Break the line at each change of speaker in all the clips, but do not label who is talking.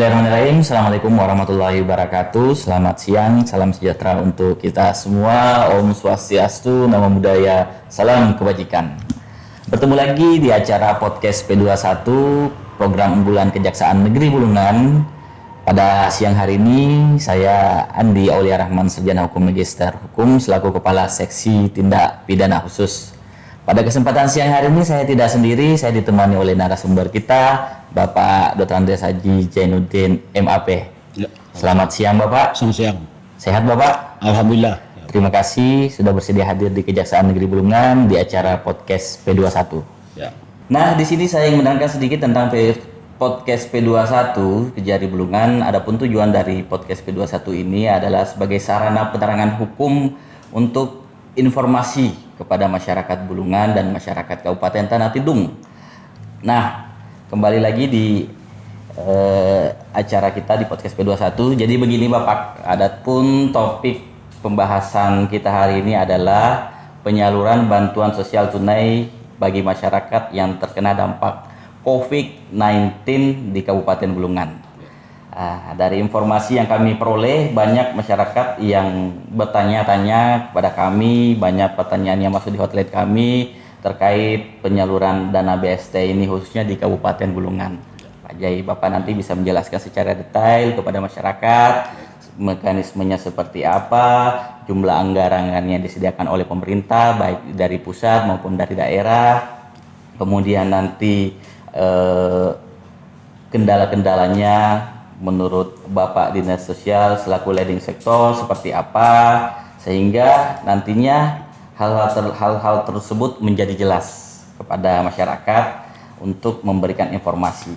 Bismillahirrahmanirrahim. Assalamualaikum warahmatullahi wabarakatuh. Selamat siang, salam sejahtera untuk kita semua. Om Swastiastu, Namo Buddhaya, salam kebajikan. Bertemu lagi di acara podcast P21, program unggulan Kejaksaan Negeri Bulungan. Pada siang hari ini, saya Andi Aulia Rahman, Sarjana Hukum Magister Hukum, selaku Kepala Seksi Tindak Pidana Khusus. Pada kesempatan siang hari ini saya tidak sendiri, saya ditemani oleh narasumber kita, Bapak Dr. Andreas Haji Zainuddin MAP.
Ya.
Selamat siang Bapak.
Selamat siang.
Sehat Bapak?
Alhamdulillah.
Terima kasih sudah bersedia hadir di Kejaksaan Negeri Bulungan di acara podcast P21.
Ya.
Nah, di sini saya ingin menerangkan sedikit tentang podcast P21 Kejari Bulungan. Adapun tujuan dari podcast P21 ini adalah sebagai sarana penerangan hukum untuk informasi kepada masyarakat Bulungan dan masyarakat Kabupaten Tanah Tidung. Nah, kembali lagi di acara kita di podcast P21. Jadi begini Bapak, adapun topik pembahasan kita hari ini adalah penyaluran bantuan sosial tunai bagi masyarakat yang terkena dampak COVID-19 di Kabupaten Bulungan. Dari informasi yang kami peroleh, banyak masyarakat yang bertanya-tanya kepada kami, banyak pertanyaan yang masuk di hotline kami terkait penyaluran dana BST ini khususnya di Kabupaten Bulungan. Pak Jai, Bapak nanti bisa menjelaskan secara detail kepada masyarakat mekanismenya seperti apa, jumlah anggaran yang disediakan oleh pemerintah baik dari pusat maupun dari daerah, kemudian nanti kendala-kendalanya menurut Bapak Dinas Sosial selaku leading sektor seperti apa, sehingga nantinya hal-hal tersebut menjadi jelas kepada masyarakat untuk memberikan informasi.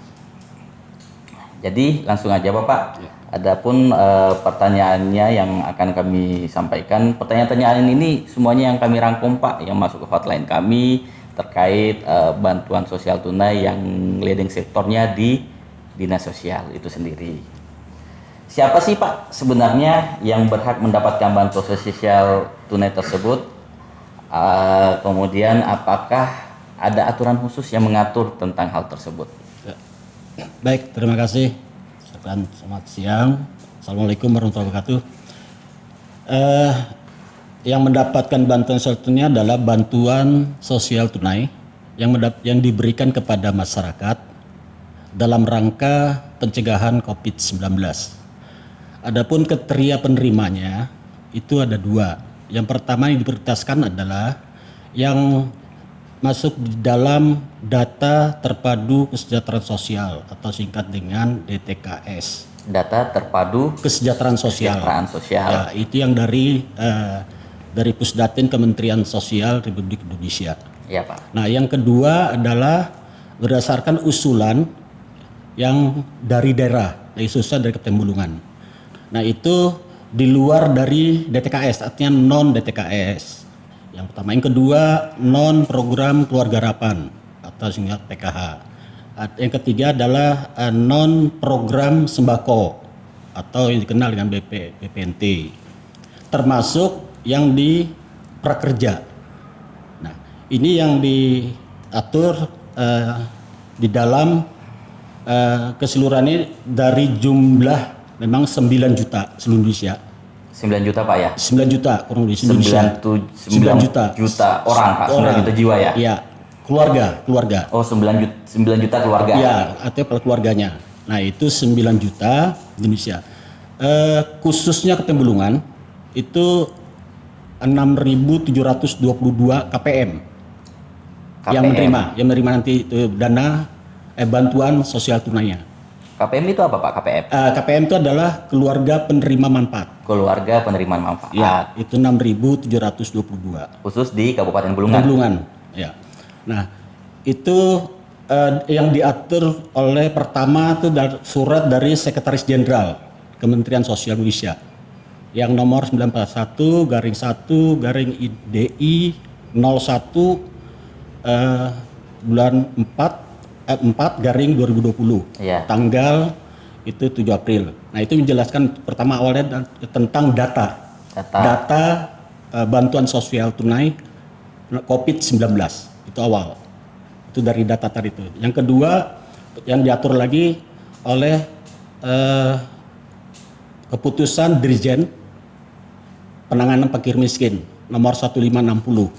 Jadi langsung aja Bapak. Adapun pertanyaannya yang akan kami sampaikan, pertanyaan-pertanyaan ini semuanya yang kami rangkum Pak, yang masuk ke hotline kami terkait bantuan sosial tunai yang leading sektornya di Dinas Sosial itu sendiri. Siapa sih Pak sebenarnya yang berhak mendapatkan bantuan sosial tunai tersebut? Kemudian apakah ada aturan khusus yang mengatur tentang hal tersebut?
Ya. Baik, terima kasih. Selamat siang. Assalamualaikum warahmatullahi wabarakatuh. Yang mendapatkan bantuan sosial tunai adalah bantuan sosial tunai yang diberikan kepada masyarakat dalam rangka pencegahan COVID-19. Adapun kriteria penerimanya itu ada dua. Yang pertama yang diprioritaskan adalah yang masuk di dalam data terpadu kesejahteraan sosial atau singkat dengan DTKS.
Data terpadu
kesejahteraan sosial. Ya, itu yang dari Pusdatin Kementerian Sosial Republik Indonesia.
Ya Pak.
Nah, yang kedua adalah berdasarkan usulan yang dari daerah, khususnya dari Kabupaten Bulungan. Nah, itu di luar dari DTKS, artinya non DTKS. Yang pertama, yang kedua non program keluarga harapan atau singkat PKH. Yang ketiga adalah non program sembako atau yang dikenal dengan BPNT, termasuk yang di prakerja. Nah, ini yang diatur di dalam keseluruhannya dari jumlah memang 9 juta seluruh Indonesia.
9 juta Pak ya?
9 juta kurang lebih Indonesia.
9 juta orang Pak, 9 juta jiwa ya?
Iya, keluarga.
Oh, 9 juta keluarga.
Iya, artinya keluarganya. Nah, itu 9 juta Indonesia. Khususnya Kabupaten Bulungan itu 6.722 KPM. Yang menerima nanti itu dana bantuan sosial tunainya.
KPM itu apa Pak?
KPM itu adalah keluarga penerima manfaat.
Keluarga penerima manfaat.
Ya, itu 6.722.
Khusus di Kabupaten Bulungan.
Bulungan. Ya. Nah, itu yang diatur oleh pertama itu surat dari Sekretaris Jenderal Kementerian Sosial Indonesia yang nomor 941/1/IDI 01 bulan 4/2020.
Ya.
Tanggal itu 7 April. Nah, itu menjelaskan pertama awalnya tentang data bantuan sosial tunai COVID-19. Itu awal. Itu dari data tadi itu. Yang kedua yang diatur lagi oleh eh, keputusan Dirjen Penanganan Fakir Miskin nomor 1560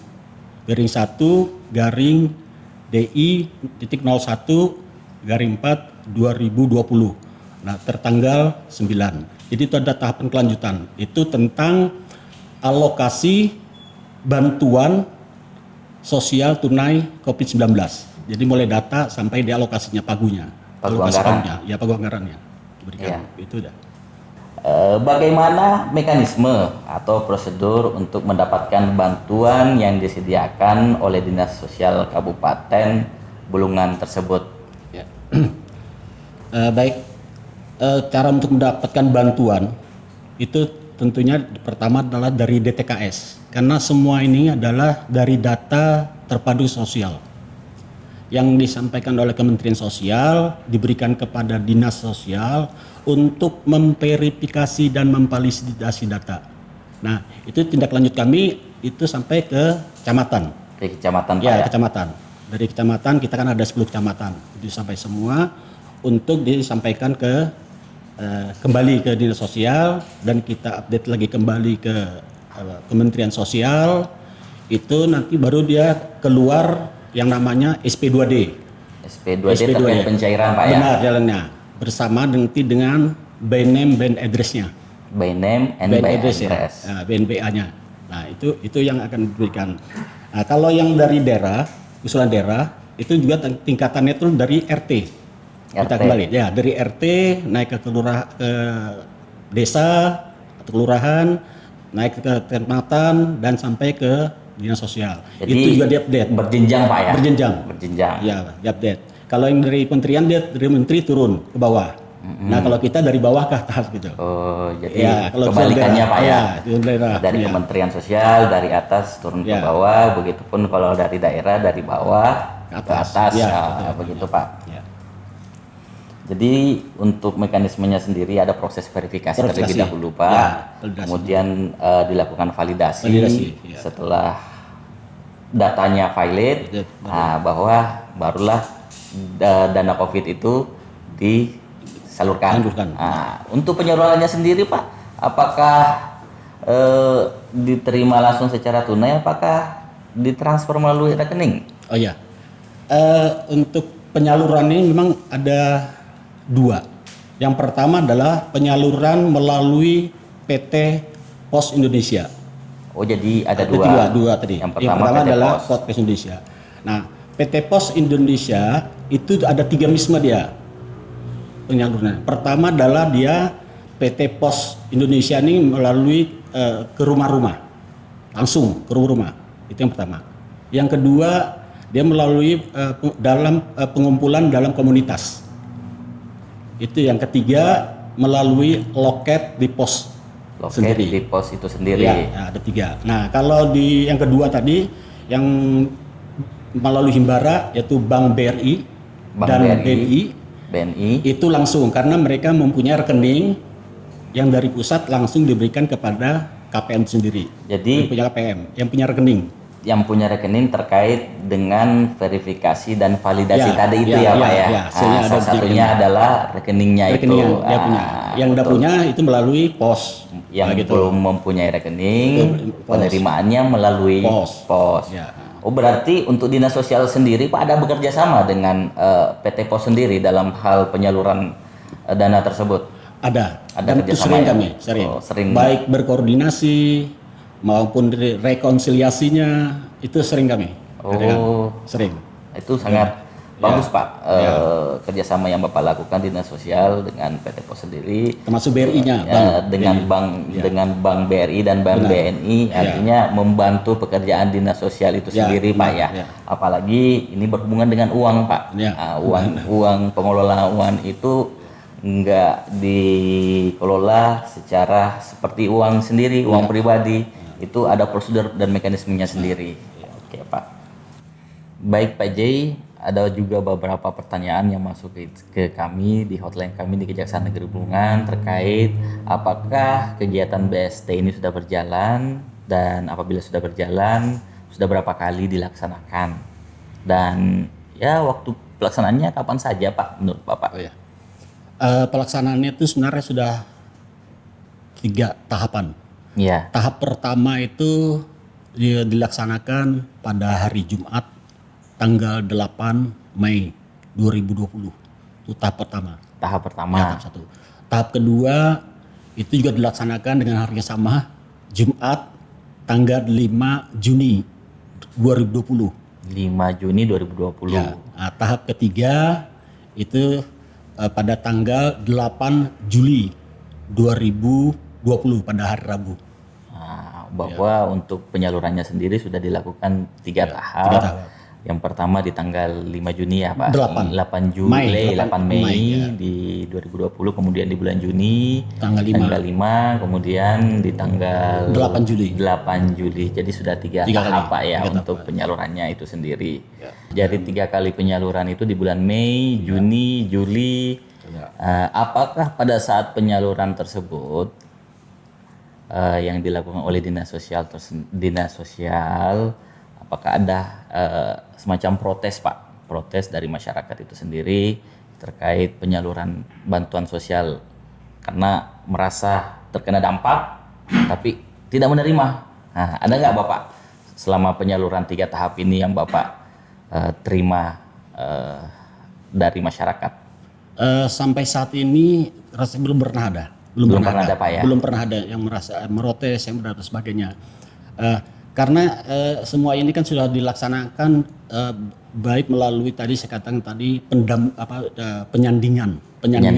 garing 1 garing DI titik 01 garing 4 2020. Nah, tertanggal 9. Jadi itu ada tahapan kelanjutan. Itu tentang alokasi bantuan sosial tunai COVID-19. Jadi mulai data sampai di alokasinya pagunya.
Pagu
Alokasi
anggaran.
pagunya, ya pagu anggarannya diberikan.
Iya.
Itu dah.
Bagaimana mekanisme atau prosedur untuk mendapatkan bantuan yang disediakan oleh Dinas Sosial Kabupaten Bulungan tersebut?
Ya. Baik, cara untuk mendapatkan bantuan itu tentunya pertama adalah dari DTKS, karena semua ini adalah dari data terpadu sosial yang disampaikan oleh Kementerian Sosial, diberikan kepada Dinas Sosial untuk memverifikasi dan memvalidasi data. Nah, itu tindak lanjut kami itu sampai ke kecamatan.
Ke kecamatan Pak
Ya,
ya?
kecamatan. Dari kecamatan kita kan ada 10 kecamatan. Itu sampai semua untuk disampaikan ke kembali ke Dinas Sosial, dan kita update lagi kembali ke Kementerian Sosial. Itu nanti baru dia keluar yang namanya SP2D.
SP2D terkait pencairan Pak ya?
Benar jalannya. Bersama nanti dengan by name, by address-nya.
By name and by address.
Ya. Nah, BNPA-nya. Nah, itu yang akan diberikan. Nah, kalau yang dari daerah, usulan daerah, itu juga tingkatannya itu dari RT. Kita
RT.
kembali ya, dari RT naik ke desa atau kelurahan, naik ke kecamatan dan sampai ke Dinas Sosial.
Jadi
itu juga diupdate.
berjenjang Pak ya?
Berjenjang.
Berjenjang.
Ya, diupdate. Kalau yang dari kementerian dia dari menteri turun ke bawah. Nah, kalau kita dari bawah ke atas gitu.
Oh, jadi
Ya, kalau
kebalikannya Pak ya?
ya, itu daerah.
Dari
Ya.
Kementerian Sosial dari atas turun ke
Ya.
bawah, begitupun kalau dari daerah dari bawah
Ke
ke
atas.
atas,
Ya,
nah,
betul.
begitu Pak.
Ya.
Jadi untuk mekanismenya sendiri ada proses verifikasi terlebih
Verifikasi.
dahulu Pak,
Ya, validasi.
kemudian dilakukan validasi,
Validasi, ya.
setelah datanya valid,
Ya,
nah, bahwa barulah dana COVID itu disalurkan.
Salurkan.
Nah, untuk penyalurannya sendiri Pak, apakah diterima langsung secara tunai, apakah ditransfer melalui rekening?
Oh ya, untuk penyaluran ini memang ada dua. Yang pertama adalah penyaluran melalui PT Pos Indonesia.
Oh, jadi ada
Dua tadi.
Yang pertama PT
adalah
Pos.
Pos Indonesia. Nah, PT Pos Indonesia itu ada 3 mekanisme dia penyalurannya. Pertama adalah dia PT Pos Indonesia ini melalui ke rumah-rumah, langsung ke rumah. Itu yang pertama. Yang kedua dia melalui pengumpulan dalam komunitas. Itu yang ketiga melalui loket di pos
Loket
sendiri.
di pos itu sendiri.
Ya, ada 3. Nah, kalau di yang kedua tadi yang melalui Himbara yaitu Bank BRI
Bank
dan
BRI, BNI.
itu langsung karena mereka mempunyai rekening yang dari pusat langsung diberikan kepada KPM sendiri.
Jadi
yang punya rekening.
yang punya rekening terkait dengan verifikasi dan validasi
Ya,
tadi itu
ya,
ya Pak ya.
ya, hasilnya
Nah,
ada
salah
punya
satunya
rekening.
adalah rekeningnya
Rekening
itu.
yang dia punya. Yang tidak
betul.
punya itu melalui pos.
Yang
Nah, gitu.
belum mempunyai rekening,
Itu, pos.
penerimaannya melalui
Pos.
pos.
Ya.
Oh, berarti untuk Dinas Sosial sendiri Pak ada bekerja sama dengan PT Pos sendiri dalam hal penyaluran dana tersebut?
Ada.
Ada
Dan itu
kerjasama
sering
ya?
kami, sering.
Oh, sering.
Baik berkoordinasi maupun rekonsiliasinya itu sering kami.
Oh.
Sering.
Itu sangat bagus Pak, kerjasama yang Bapak lakukan Dinas Sosial dengan PT Pos sendiri,
Termasuk BRI-nya,
dengan Bank BRI dan Bank
Benar.
BNI, artinya membantu pekerjaan Dinas Sosial itu
Ya,
sendiri Pak ya.
ya.
Apalagi ini berhubungan dengan uang Pak.
Ya.
Nah, uang pengelolaan uang itu nggak dikelola secara seperti uang sendiri, uang pribadi. Itu ada prosedur dan mekanismenya sendiri. Oke Pak. Baik Pak J, ada juga beberapa pertanyaan yang masuk ke kami di hotline kami di Kejaksaan Negeri Bulungan terkait apakah kegiatan BST ini sudah berjalan, dan apabila sudah berjalan sudah berapa kali dilaksanakan, dan ya waktu pelaksanaannya kapan saja Pak menurut Bapak?
Oh ya. Pelaksanaannya itu sebenarnya sudah 3 tahapan.
Iya.
Tahap pertama itu dilaksanakan pada hari Jumat tanggal 8 Mei 2020. Itu tahap pertama.
Tahap pertama.
Ya, tahap 1. Tahap kedua itu juga dilaksanakan dengan hari yang sama, Jumat tanggal 5 Juni 2020.
5 Juni 2020.
Ya. Nah, tahap ketiga itu pada tanggal 8 Juli 2020 pada hari Rabu.
Nah, bahwa untuk penyalurannya sendiri sudah dilakukan 3 tahap.
3 tahap.
Yang pertama di tanggal 5 Juni ya Pak.
8.
8 Juli, 8 Mei,
ya.
di 2020, kemudian di bulan Juni
Tanggal 5.
kemudian di tanggal
8 Juli.
8 Juli. Jadi sudah 3
Tiga
tahap
kali.
Pak ya
3
untuk
tahap.
penyalurannya itu sendiri. Jadi 3 kali penyaluran itu di bulan Mei, Juni, Juli. Apakah pada saat penyaluran tersebut yang dilakukan oleh dinas sosial, apakah ada semacam protes Pak, protes dari masyarakat itu sendiri terkait penyaluran bantuan sosial karena merasa terkena dampak tapi tidak menerima? Nah, ada nggak Bapak selama penyaluran 3 tahap ini yang Bapak terima dari masyarakat?
Sampai saat ini rasanya belum pernah ada.
Belum pernah ada, Pak, ya?
Belum pernah ada yang merasa protes yang dan sebagainya. Karena semua ini kan sudah dilaksanakan baik melalui tadi saya katakan tadi penyandingan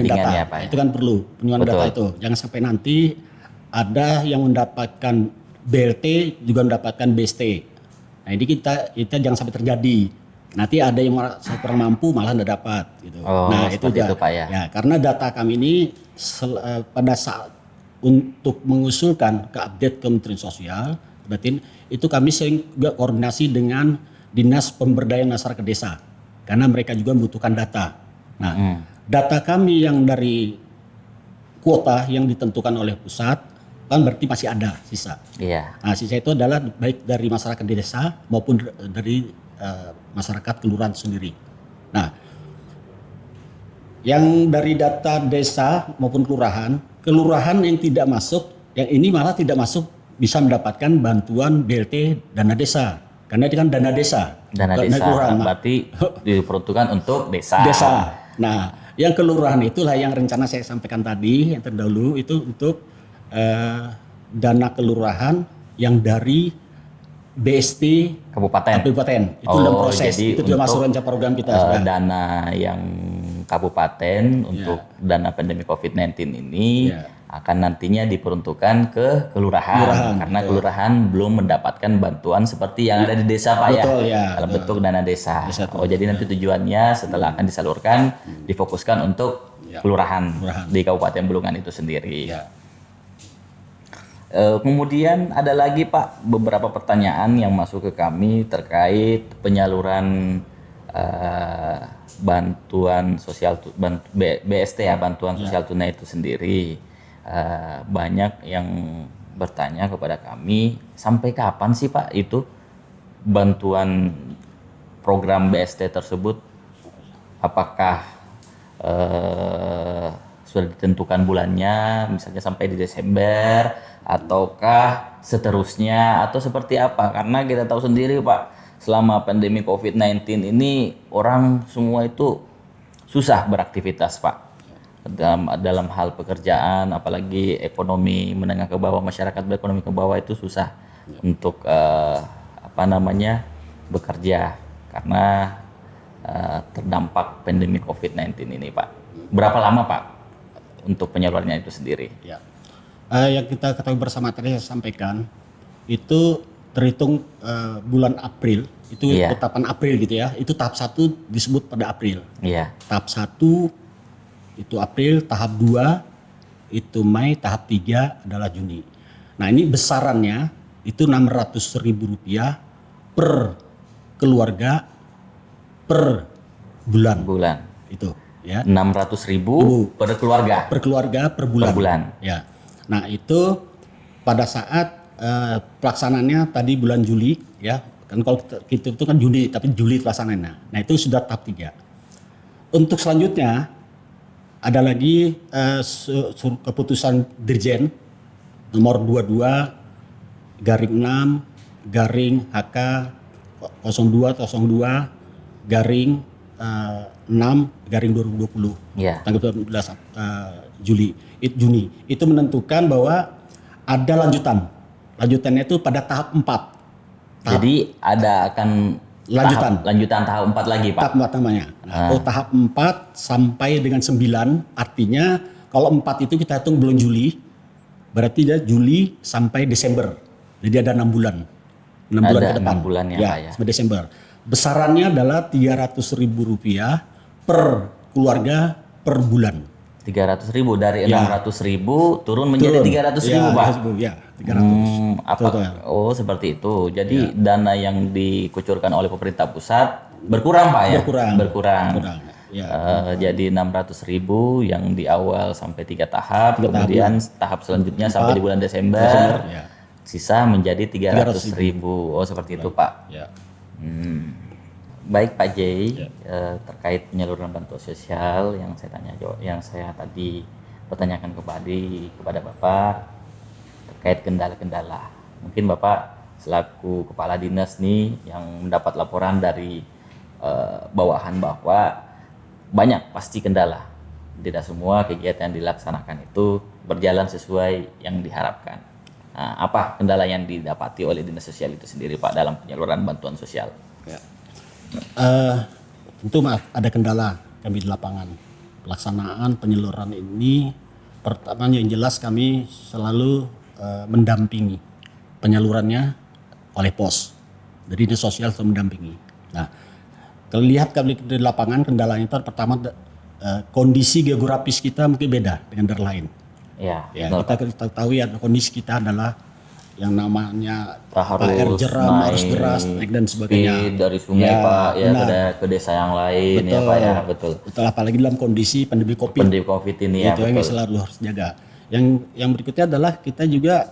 data.
Ya, Pak, ya?
Itu kan perlu penyandingan
Betul.
data itu. Jangan sampai nanti ada yang mendapatkan BLT juga mendapatkan BST. Nah ini kita jangan sampai terjadi. Nanti ada yang kurang mampu malah tidak dapat gitu.
Oh,
Nah itu
seperti itu, Pak, ya?
Ya, karena data kami ini pada saat untuk mengusulkan ke update Kementerian Sosial, berarti itu kami sering juga koordinasi dengan Dinas Pemberdayaan Masyarakat Desa karena mereka juga membutuhkan data. Nah, data kami yang dari kuota yang ditentukan oleh pusat kan berarti masih ada sisa.
Iya.
Nah, sisa itu adalah baik dari masyarakat di desa maupun dari masyarakat kelurahan sendiri. Nah, yang dari data desa maupun kelurahan yang tidak masuk, yang ini malah tidak masuk bisa mendapatkan bantuan BLT dana desa. Karena itu kan dana desa.
Dana
bukan
desa
kelurahan.
berarti diperuntukkan untuk desa.
Desa. Nah, yang kelurahan itulah yang rencana saya sampaikan tadi yang terdahulu itu untuk dana kelurahan yang dari BST
Kabupaten.
Itu dalam proses.
Jadi
Itu sudah masuk
untuk,
rencana program kita. sudah.
dana yang kabupaten untuk dana pandemi COVID-19 ini
Ya.
akan nantinya diperuntukkan ke kelurahan karena
betul.
kelurahan belum mendapatkan bantuan seperti yang ada di desa Pak
Betul,
ya,
ya,
dalam
betul.
bentuk dana desa.
Desa itu.
Oh jadi nanti tujuannya setelah akan disalurkan difokuskan untuk kelurahan di Kabupaten Bulungan itu sendiri.
Ya.
Kemudian ada lagi Pak beberapa pertanyaan yang masuk ke kami terkait penyaluran bantuan sosial BST ya, bantuan sosial tunai itu sendiri. Banyak yang bertanya kepada kami sampai kapan sih Pak itu bantuan program BST tersebut, apakah sudah ditentukan bulannya misalnya sampai di Desember ataukah seterusnya atau seperti apa? Karena kita tahu sendiri Pak, selama pandemi COVID-19 ini orang semua itu susah beraktivitas Pak, dalam hal pekerjaan, apalagi ekonomi menengah ke bawah, masyarakat berekonomi ke bawah itu susah untuk bekerja karena terdampak pandemi COVID-19 ini Pak. Berapa lama Pak untuk penyalurannya itu sendiri?
Ya. Yang kita ketahui bersama tadi saya sampaikan itu terhitung bulan April itu penetapan April gitu ya, itu tahap 1 disebut pada April.
Iya.
Tahap 1 itu April, tahap 2 itu Mei, tahap 3 adalah Juni. Nah ini besarannya itu Rp600.000 per keluarga per bulan. Itu ya.
600.000 per keluarga.
Per keluarga per bulan.
Per bulan.
Ya. Nah itu pada saat pelaksanaannya tadi bulan Juli ya, kan kalau kita itu kan Juni tapi Juli pelaksanaannya. Nah itu sudah tahap 3. Untuk selanjutnya Ada lagi keputusan Dirjen nomor 22 garing 6 garing HK 0202 garing 6 garing 2020
Ya.
tanggal 12 Juni itu menentukan bahwa ada lanjutannya itu pada tahap 4.
Jadi ada akan lanjutan tahap 4 lagi, Pak.
Tahap 4 namanya. Tahap 4 sampai dengan 9, artinya kalau 4 itu kita hitung bulan Juli, berarti dia Juli sampai Desember. Jadi ada 6 bulan. 6 bulan
Ada
ke depan.
6 bulan ya, Pak, ya.
Sampai Desember. Besarannya adalah Rp300.000 per keluarga per bulan.
300.000 dari 600.000 turun menjadi 300.000, Pak.
Ya, 300.
Oh, seperti itu. Jadi dana yang dikucurkan oleh pemerintah pusat berkurang, Pak, ya? Berkurang. Ya. Jadi 600.000 yang di awal sampai 3 tahap, kemudian tahap selanjutnya sampai di bulan Desember,
ya.
Sisa menjadi 300.000. Oh, seperti itu, Pak.
Ya.
Baik, Pak J, terkait penyaluran bantuan sosial yang saya tadi pertanyakan kepada Bapak terkait kendala-kendala. Mungkin Bapak selaku kepala dinas nih yang mendapat laporan dari bawahan bahwa banyak pasti kendala. Tidak semua kegiatan yang dilaksanakan itu berjalan sesuai yang diharapkan. Nah, apa kendala yang didapati oleh dinas sosial itu sendiri, Pak, dalam penyaluran bantuan sosial?
Ya. Tentu ada kendala kami di lapangan. Pelaksanaan penyaluran ini pertama yang jelas kami selalu mendampingi penyalurannya oleh pos. Jadi dinas sosial selalu mendampingi. Nah, terlihat kami di lapangan kendalanya itu pertama kondisi geografis kita mungkin beda dengan daerah lain.
Ya,
kita tahu ya kondisi kita adalah yang namanya
harus
jeram, harus deras, naik dan sebagainya.
Dari sungai, Pak, ya ke desa yang lain, ya, Pak, ya, betul.
Apalagi dalam kondisi pandemi COVID ini, ya, itu yang selalu harus jaga. Yang berikutnya adalah kita juga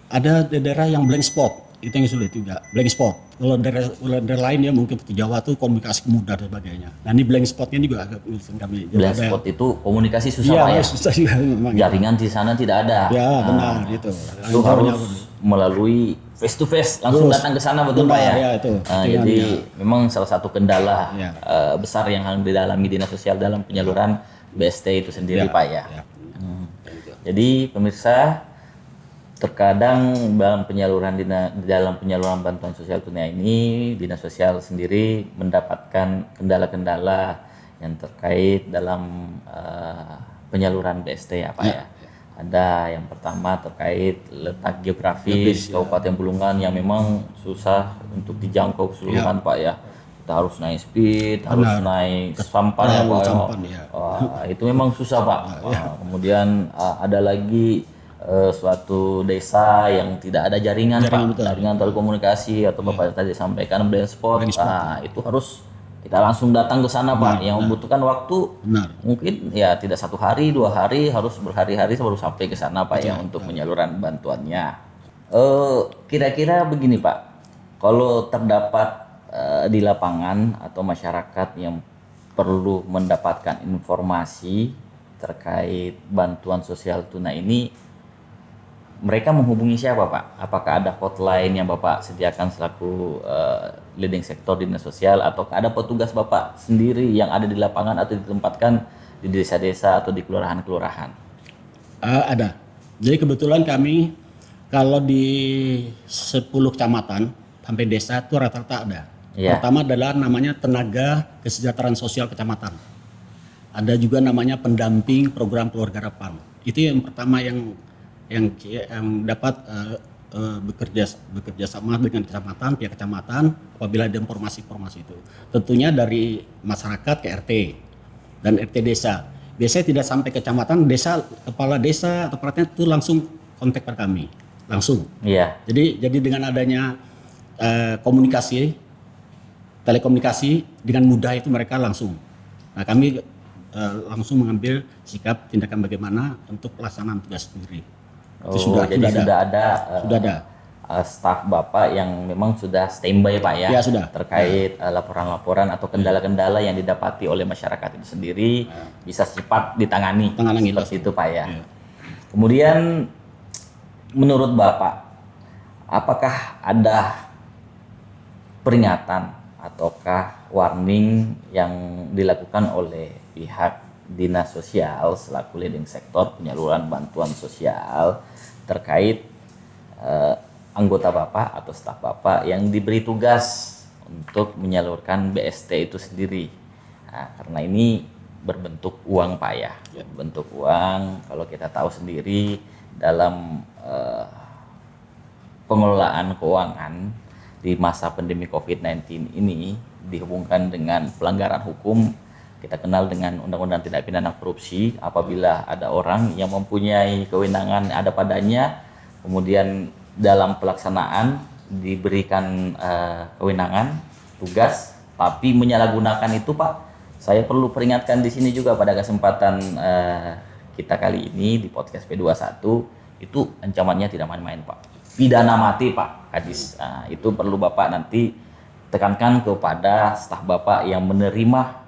ada daerah yang blank spot, itu yang sulit juga, blank spot. Kalau daerah lain ya mungkin di Jawa tuh komunikasi mudah dan sebagainya. Nah ini blank spotnya juga agak kami.
Blank spot itu komunikasi susah, Pak, ya?
Susah juga memang.
Jaringan di sana tidak ada.
Ya, benar gitu.
Itu harus melalui face to face, langsung datang ke sana, betul, Pak, ya?
Ya, itu.
Jadi memang salah satu kendala besar yang harus didalami dinas sosial dalam penyaluran BST itu sendiri, Pak, ya. Jadi pemirsa, terkadang dalam penyaluran bantuan sosial tunai ini dinas sosial sendiri mendapatkan kendala-kendala yang terkait dalam penyaluran BST, ya, Pak, ya. Ada yang pertama terkait letak geografis Kabupaten Bulungan yang memang susah untuk dijangkau keseluruhan, Pak, ya. Kita harus naik speed, harus naik sampan, ya, Pak. Itu memang susah, Pak. Kemudian ada lagi suatu desa yang tidak ada jaringan, Pak, jaringan telekomunikasi atau Bapak tadi sampaikan blank spot. Itu harus kita langsung datang ke sana, Pak, yang membutuhkan waktu mungkin ya tidak 1 hari 2 hari, harus berhari-hari baru sampai ke sana, Pak, ya, untuk penyaluran bantuannya. Kira-kira begini, Pak, kalau terdapat di lapangan atau masyarakat yang perlu mendapatkan informasi terkait bantuan sosial tunai ini, mereka menghubungi siapa, Pak? Apakah ada hotline yang Bapak sediakan selaku leading sektor dinas sosial, atau ada petugas Bapak sendiri yang ada di lapangan atau ditempatkan di desa-desa atau di kelurahan-kelurahan?
Ada. Jadi kebetulan kami kalau di 10 kecamatan sampai desa itu rata-rata ada. Pertama adalah namanya tenaga kesejahteraan sosial kecamatan. Ada juga namanya pendamping program keluarga harapan. Itu yang pertama yang dapat bekerja sama dengan kecamatan, pihak kecamatan apabila ada informasi-informasi itu. Tentunya dari masyarakat ke RT dan RT desa. Biasanya tidak sampai kecamatan, desa, kepala desa atau perhatian itu langsung kontak per kami, langsung.
Iya.
Jadi dengan adanya telekomunikasi dengan mudah itu mereka langsung. Nah kami langsung mengambil sikap tindakan bagaimana untuk pelaksanaan tugas sendiri.
Sudah ada staf Bapak yang memang sudah standby Pak ya,
Ya, sudah.
terkait laporan-laporan atau kendala-kendala yang didapati oleh masyarakat itu sendiri bisa cepat ditangani, seperti itu Pak ya. Kemudian menurut Bapak, apakah ada peringatan ataukah warning yang dilakukan oleh pihak Dinas Sosial selaku leading sektor penyaluran bantuan sosial terkait anggota Bapak atau staf Bapak yang diberi tugas untuk menyalurkan BST itu sendiri? Nah, karena ini berbentuk uang Pak ya, bentuk uang. Kalau kita tahu sendiri dalam pengelolaan keuangan di masa pandemi COVID-19 ini dihubungkan dengan pelanggaran hukum. Kita kenal dengan Undang-Undang Tindak Pidana Korupsi. Apabila ada orang yang mempunyai kewenangan ada padanya, kemudian dalam pelaksanaan diberikan kewenangan, tugas, tapi menyalahgunakan itu Pak. Saya perlu peringatkan di sini juga pada kesempatan kita kali ini di podcast P21, itu ancamannya tidak main-main Pak. Pidana mati Pak Kadis. Itu perlu Bapak nanti tekankan kepada staf Bapak yang menerima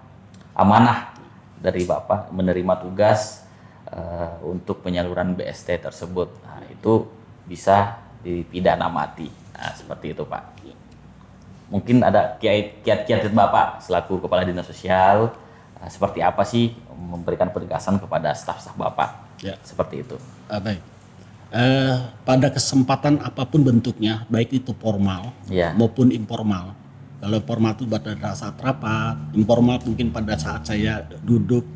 amanah dari Bapak, menerima tugas untuk penyaluran BST tersebut. Nah, itu bisa dipidana mati. Nah, seperti itu Pak. Mungkin ada kiat-kiat Bapak selaku Kepala Dinas Sosial, seperti apa sih memberikan penegasan kepada staf-staf Bapak?
Ya.
Seperti itu.
Baik. Pada kesempatan apapun bentuknya, baik itu formal maupun informal. Kalau formal itu pada saat rapat, informal mungkin pada saat saya duduk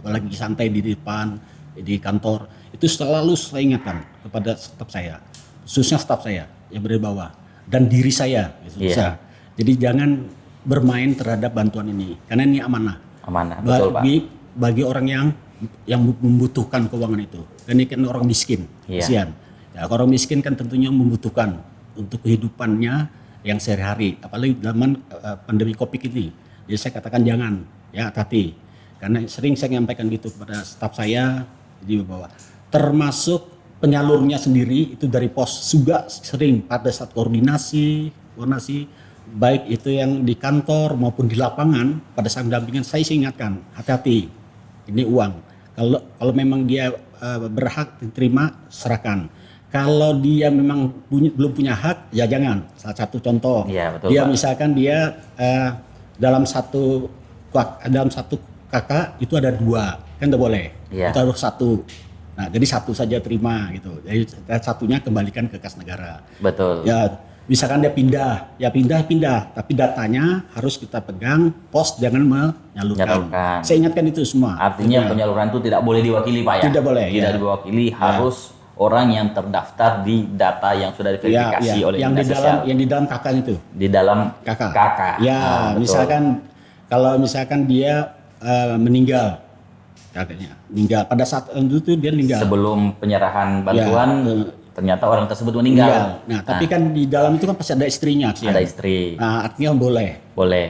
lagi santai di depan di kantor, itu selalu saya ingatkan kepada staf saya, khususnya staf saya yang berada di bawah dan diri saya. Jadi jangan bermain terhadap bantuan ini, karena ini amanah.
Betul Pak.
Bagi orang yang membutuhkan keuangan itu. Dan ini kan orang miskin, kasihan. Ya, orang miskin kan tentunya membutuhkan untuk kehidupannya yang sehari-hari, apalagi zaman pandemi Covid ini. Jadi saya katakan jangan, ya hati-hati. Karena sering saya menyampaikan gitu kepada staf saya di bawah. Termasuk penyalurnya sendiri itu dari pos juga sering pada saat koordinasi baik itu yang di kantor maupun di lapangan pada saat dampingan saya ingatkan hati-hati, ini uang. Kalau memang dia berhak diterima serahkan. Kalau dia memang belum punya hak ya jangan. Salah satu contoh,
betul,
dia
Pak.
misalkan dia dalam satu kakak itu ada 2, kan tidak boleh. Itu harus 1. Nah, jadi 1 saja terima gitu. Jadi satunya kembalikan ke kas negara.
Betul.
Ya, misalkan dia pindah, tapi datanya harus kita pegang, pos jangan menyalurkan. Saya ingatkan itu semua.
Artinya penyaluran itu tidak boleh diwakili Pak ya?
Tidak boleh.
Tidak diwakili, harus orang yang terdaftar di data yang sudah diverifikasi oleh Dinas Sosial.
Yang di dalam kakak itu.
Di dalam kakak.
Ya, misalkan kalau misalkan dia meninggal, kakaknya meninggal pada saat itu dia meninggal.
Sebelum penyerahan bantuan, ternyata orang tersebut meninggal.
Nah, tapi kan di dalam itu kan pasti ada istrinya.
Ada istri.
Nah, artinya boleh.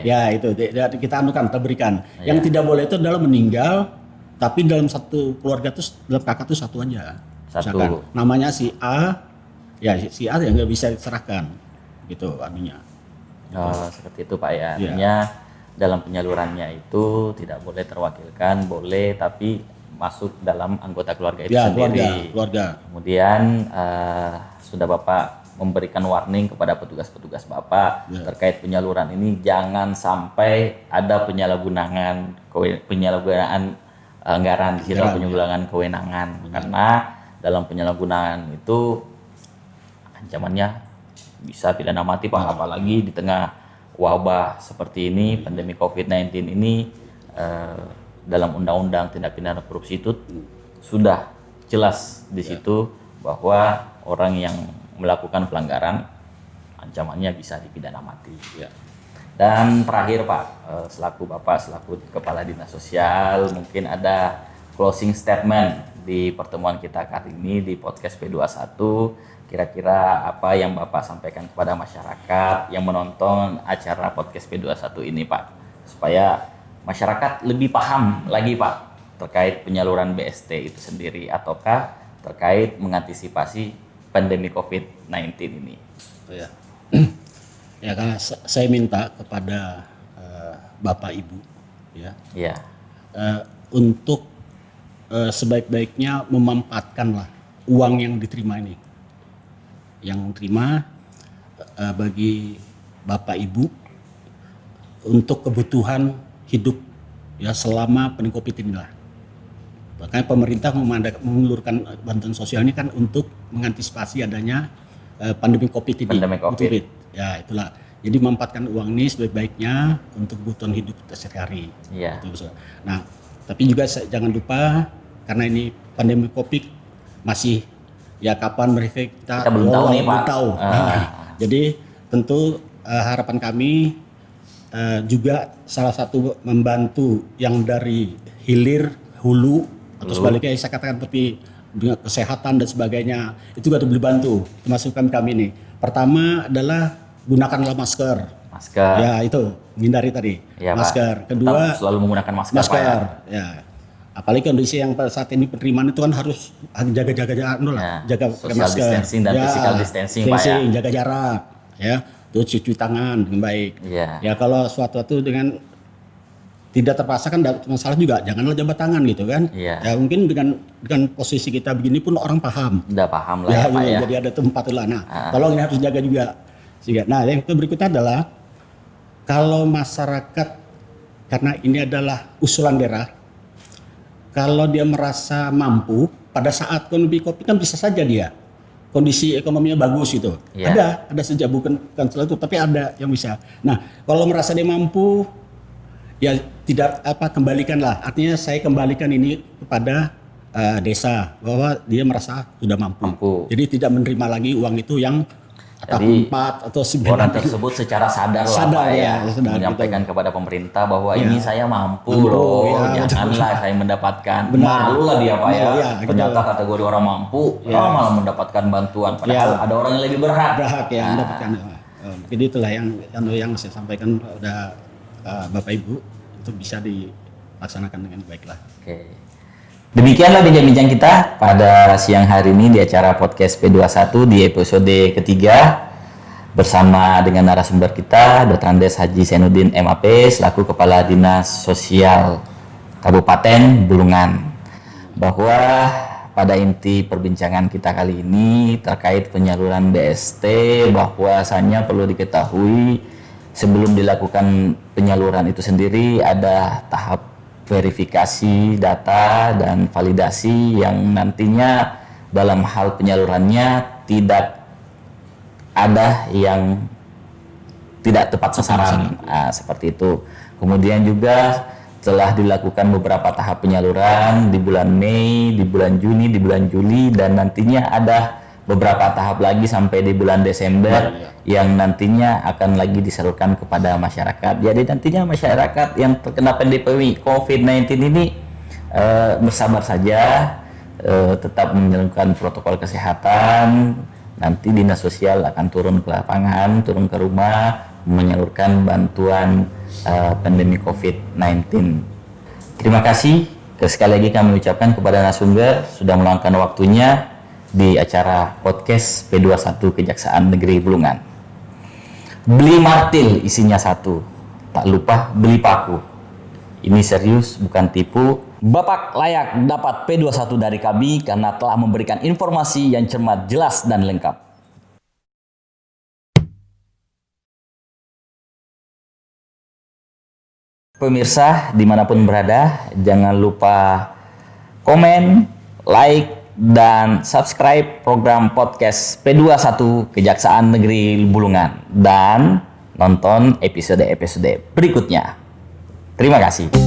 Ya
itu kita kita berikan. Yang tidak boleh itu adalah meninggal, tapi dalam satu keluarga itu dalam kakak itu 1 aja. Misalkan, namanya si A, ya si A yang nggak bisa diserahkan, gitu artinya.
Seperti itu Pak ya. Artinya dalam penyalurannya itu tidak boleh terwakilkan, boleh tapi masuk dalam anggota keluarga itu sendiri.
Keluarga.
Kemudian sudah Bapak memberikan warning kepada petugas-petugas Bapak terkait penyaluran ini, jangan sampai ada penyalahgunaan anggaran di situ, penyalahgunaan kewenangan. Karena dalam penyalahgunaan itu ancamannya bisa pidana mati Pak, apalagi di tengah wabah seperti ini, pandemi COVID-19 ini. Dalam Undang-Undang Tindak Pidana Korupsi itu sudah jelas di situ bahwa orang yang melakukan pelanggaran ancamannya bisa dipidana mati. Dan terakhir Pak, selaku Kepala Dinas Sosial, mungkin ada closing statement di pertemuan kita kali ini di podcast P21. Kira-kira apa yang Bapak sampaikan kepada masyarakat yang menonton acara podcast P21 ini Pak, supaya masyarakat lebih paham lagi Pak terkait penyaluran BST itu sendiri, ataukah terkait mengantisipasi pandemi COVID-19 ini.
Ya, ya karena saya minta kepada Bapak Ibu ya,
Ya,
untuk sebaik-baiknya memanfaatkanlah uang yang diterima ini, yang terima bagi Bapak Ibu untuk kebutuhan hidup ya selama pandemi COVID inilah. Makanya pemerintah mengeluarkan bantuan sosial ini kan untuk mengantisipasi adanya pandemi COVID ini.
Pandemi COVID.
Ya itulah. Jadi memanfaatkan uang ini sebaik-baiknya untuk kebutuhan hidup kita sehari-hari.
Iya.
Gitu. Nah, tapi juga jangan lupa karena ini pandemi COVID masih ya kapan mereka kita
belum tahu nih, Pak.
belum tahu. Nah, jadi tentu harapan kami juga salah satu membantu yang dari hilir, hulu atau sebaliknya saya katakan seperti dengan kesehatan dan sebagainya itu juga boleh bantu termasuk kami ini. Pertama adalah gunakanlah masker.
Masker.
Ya itu menghindari tadi
Ya,
masker.
Pak.
Kedua
Tetap selalu menggunakan masker.
masker.
Pak,
Ya. Apalagi kondisi yang pada saat ini penerimaan itu kan harus jaga-jaga jaga
social
masker.
distancing dan physical distancing, Pak, ya.
Jaga jarak, ya. Terus cuci tangan dengan baik.
Iya.
Ya kalau suatu dengan tidak terpaksa kan tidak masalah juga, janganlah jabat tangan gitu kan.
Iya.
Ya mungkin dengan posisi kita begini pun orang paham.
Udah paham lah
Ya,
ya, Pak ya.
jadi ada tempat lah. Nah, tolong ini harus jaga juga. Nah, yang berikutnya adalah kalau masyarakat karena ini adalah usulan daerah, kalau dia merasa mampu pada saat kondisi COVID kan bisa saja dia kondisi ekonominya bagus gitu.
Yeah.
Ada saja bukan selalu itu, tapi ada yang bisa. Nah, kalau merasa dia mampu, ya tidak kembalikanlah. Artinya saya kembalikan ini kepada desa bahwa dia merasa sudah mampu. Jadi tidak menerima lagi uang itu yang
Jadi
4 atau 9
orang tersebut secara sadar lah Pak ya,
sadar,
menyampaikan
gitu.
kepada pemerintah bahwa ini saya mampu loh,
ya,
janganlah saya mendapatkan.
Benar.
Malu lah dia Pak ya,
Gitu.
ternyata kategori orang mampu malah mendapatkan bantuan, padahal ada orang yang lebih berhak.
Ya mendapatkan. Jadi itulah yang saya sampaikan pada Bapak Ibu itu bisa dilaksanakan dengan baik lah.
Oke. Demikianlah bincang-bincang kita pada siang hari ini di acara podcast P21 di episode ketiga bersama dengan narasumber kita Dr. Andes Haji Zainuddin MAP selaku Kepala Dinas Sosial Kabupaten Bulungan, bahwa pada inti perbincangan kita kali ini terkait penyaluran BST, bahwasanya perlu diketahui sebelum dilakukan penyaluran itu sendiri ada tahap verifikasi data dan validasi yang nantinya dalam hal penyalurannya tidak ada yang tidak tepat sasaran. Seperti itu. Kemudian juga telah dilakukan beberapa tahap penyaluran di bulan Mei, di bulan Juni, di bulan Juli, dan nantinya ada beberapa tahap lagi sampai di bulan Desember yang nantinya akan lagi disalurkan kepada masyarakat. Jadi nantinya masyarakat yang terkena pandemi COVID-19 ini bersabar saja, tetap menjalankan protokol kesehatan. Nanti dinas sosial akan turun ke lapangan, turun ke rumah, menyalurkan bantuan pandemi COVID-19. Terima kasih. Sekali lagi kami ucapkan kepada narasumber sudah meluangkan waktunya di acara podcast P21 Kejaksaan Negeri Bulungan. Beli martil isinya 1, tak lupa beli paku. Ini serius bukan tipu. Bapak layak dapat P21 dari kami karena telah memberikan informasi yang cermat, jelas dan lengkap. Pemirsa dimanapun berada, jangan lupa komen, like, dan subscribe program podcast P21 Kejaksaan Negeri Bulungan dan nonton episode-episode berikutnya. Terima kasih.